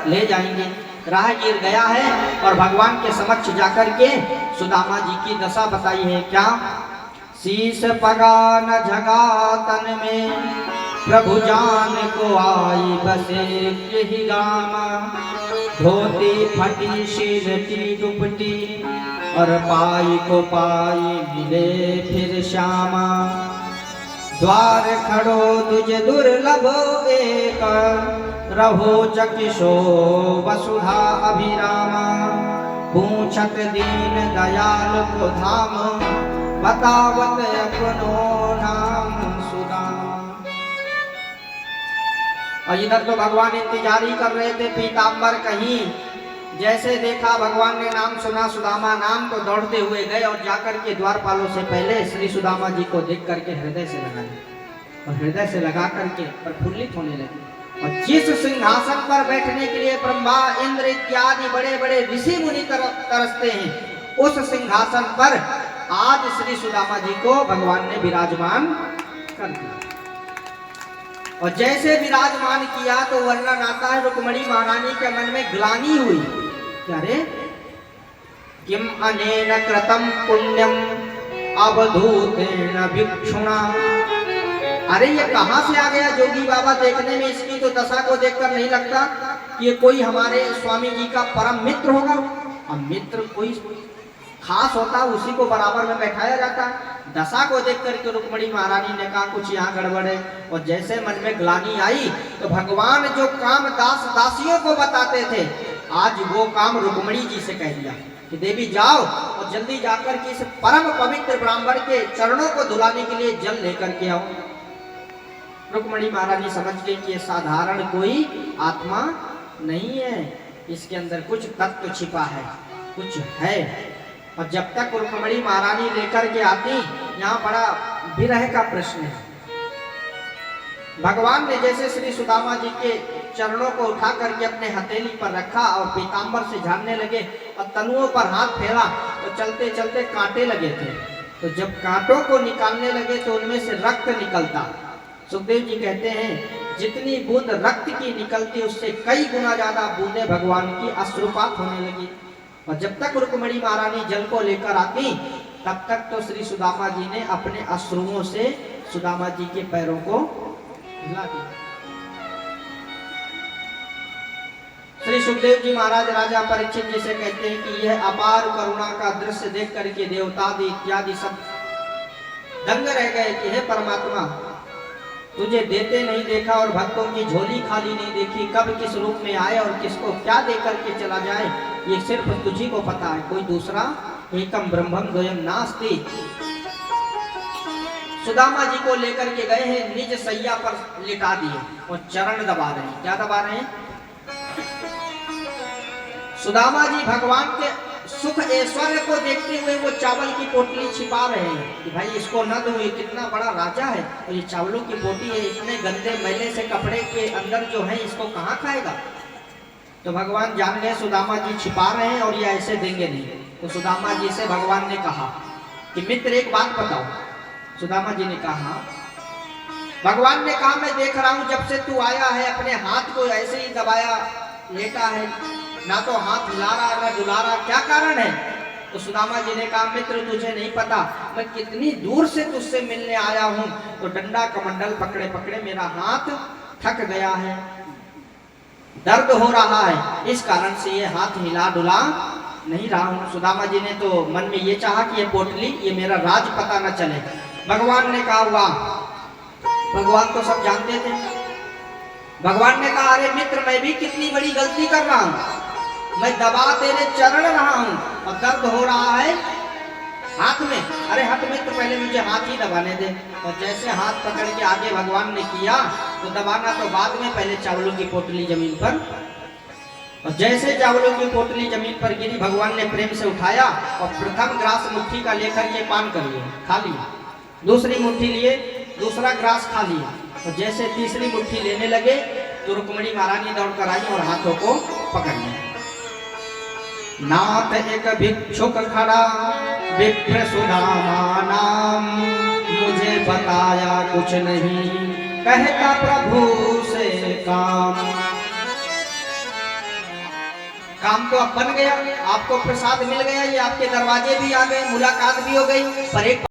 ले जाएंगे। राहगीर गया है और भगवान के समक्ष जाकर के सुदामा जी की दशा बताई है। क्या? शीश पगा न झगा तन में, प्रभु जान को आई बसे यही गामा। धोती फटी सिर की दुपटी, और पाई को पाई मिले फिर श्यामा। द्वार खड़ो तुझ दुर्लभ एक, रहो जकिशो वसुधा अभिरामा। पूछत दीन दयाल को धाम, बतावत अपनो नाम सुदामा। और इधर तो भगवान इंतजार ही कर रहे थे। पीताम्बर कहीं जैसे देखा, भगवान ने नाम सुना सुदामा नाम, तो दौड़ते हुए गए और जाकर के द्वारपालों से पहले श्री सुदामा जी को देख करके हृदय से लगाए, और हृदय से लगा करके प्रफुल्लित होने लगे। और जिस सिंहासन पर बैठने के लिए ब्रह्मा इंद्र इत्यादि बड़े बड़े ऋषि मुनि तरसते हैं, उस सिंहासन पर आज श्री सुदामा जी को भगवान ने विराजमान कर दिया। और जैसे विराजमान किया तो वर्णन आता है, रुक्मणी महारानी के मन में ग्लानि हुई। क्या रे? किम अनेन कृतम पुण्यम अवधूतेन भिक्षुणा। अरे ये कहां से आ गया जोगी बाबा? देखने में इसकी तो दशा को देखकर नहीं लगता कि ये कोई हमारे स्वामी जी का परम मित्र होगा। और मित्र कोई खास होता, उसी को बराबर में बैठाया जाता। दशा को देख करके रुक्मणी महारानी ने कहा कुछ यहाँ गड़बड़ है। और जैसे मन में ग्लानि आई तो भगवान जो काम दास दासियों को बताते थे, आज वो काम रुक्मणी जी से कह दिया कि देवी जाओ और जल्दी जाकर के इस परम पवित्र ब्राह्मण के चरणों को धुलाने के लिए जल लेकर के आओ। रुक्मणी महारानी समझ गई कि ये साधारण कोई आत्मा नहीं है, इसके अंदर कुछ तत्व छिपा है, कुछ है। और जब तक रुक्मणी महारानी लेकर के आती, यहाँ बड़ा विरह का प्रश्न है। भगवान ने जैसे श्री सुदामा जी के चरणों को उठा करके अपने हथेली पर रखा और पीताम्बर से झाड़ने लगे और तनुओं पर हाथ फेरा, तो चलते चलते कांटे लगे थे। तो जब कांटों को निकालने लगे तो उनमें से रक्त निकलता। सुखदेव जी कहते हैं जितनी बूंद रक्त की निकलती, उससे कई गुना ज्यादा बूंदे भगवान की अश्रुपात होने लगी। और जब तक रुक्मणी महारानी जल को लेकर आती, तब तक तो श्री सुदामा जी ने अपने अश्रुओं से सुदामा जी के पैरों को हिला दिया। श्री सुखदेव जी महाराज राजा परीक्षित जी से कहते हैं कि यह अपार करुणा का दृश्य देख करके देवता इत्यादि सब दंग रह गए कि हे परमात्मा, तुझे देते नहीं देखा और भक्तों की झोली खाली नहीं देखी। कब किस रूप में आए और किसको क्या दे करके चला जाए, ये सिर्फ तुझी को पता है, कोई दूसरा एकम ब्रह्मम द्वयम नास्ति। सुदामा जी को लेकर के गए हैं, निज सैया पर लिटा दिए और चरण दबा रहे हैं। क्या दबा रहे हैं? सुदामा जी भगवान के सुख ऐश्वर्य को देखते हुए वो चावल की पोटली छिपा रहे हैं कि भाई इसको न दो, ये कितना बड़ा राजा है और ये चावलों की पोटली है, इतने गंदे मैले से कपड़े के अंदर जो है इसको कहाँ खाएगा। तो भगवान जान गए सुदामा जी छिपा रहे हैं और ये ऐसे देंगे नहीं। तो सुदामा जी से भगवान ने कहा कि मित्र एक बात बताओ। सुदामा जी ने कहा, भगवान ने कहा मैं देख रहा हूं जब से तू आया है अपने हाथ को ऐसे ही दबाया लेटा है, ना तो हाथ हिला रहा ना डुला रहा, क्या कारण है? तो सुदामा जी ने कहा मित्र तुझे नहीं पता, मैं कितनी दूर से तुझसे मिलने आया हूं, तो डंडा कमंडल पकड़े पकड़े मेरा हाथ थक गया है, दर्द हो रहा है, इस कारण से ये हाथ हिला डुला नहीं रहा हूं। सुदामा जी ने तो मन में ये चाहा कि ये पोटली, ये मेरा राज पता न चले। भगवान ने कहा वाह, भगवान तो सब जानते थे। भगवान ने कहा अरे मित्र मैं भी कितनी बड़ी गलती कर रहा हूं, मैं दबा तेरे चरण रहा हूं और दर्द हो रहा है हाथ में। अरे हट मित्र पहले मुझे हाथ ही दबाने दे। और जैसे हाथ पकड़ के आगे भगवान ने किया तो दबाना तो बाद में, पहले चावलों की पोटली जमीन पर। और जैसे चावलों की पोटली जमीन पर गिरी, भगवान ने प्रेम से उठाया और प्रथम ग्रास मुट्ठी का लेकर के पान कर लिया, खा लिया। दूसरी मुट्ठी लिए, दूसरा ग्रास खा लिया। और जैसे तीसरी मुट्ठी लेने लगे तो रुक्मणी महारानी दौड़कर आई और हाथों को पकड़ लिया। नाथ एक भिक्षुक खड़ा विप्र सुदामा नाम, मुझे बताया कुछ नहीं कहता प्रभु से काम। काम तो अब बन गया, आपको प्रसाद मिल गया, ये आपके दरवाजे भी आ गए, मुलाकात भी हो गई, पर एक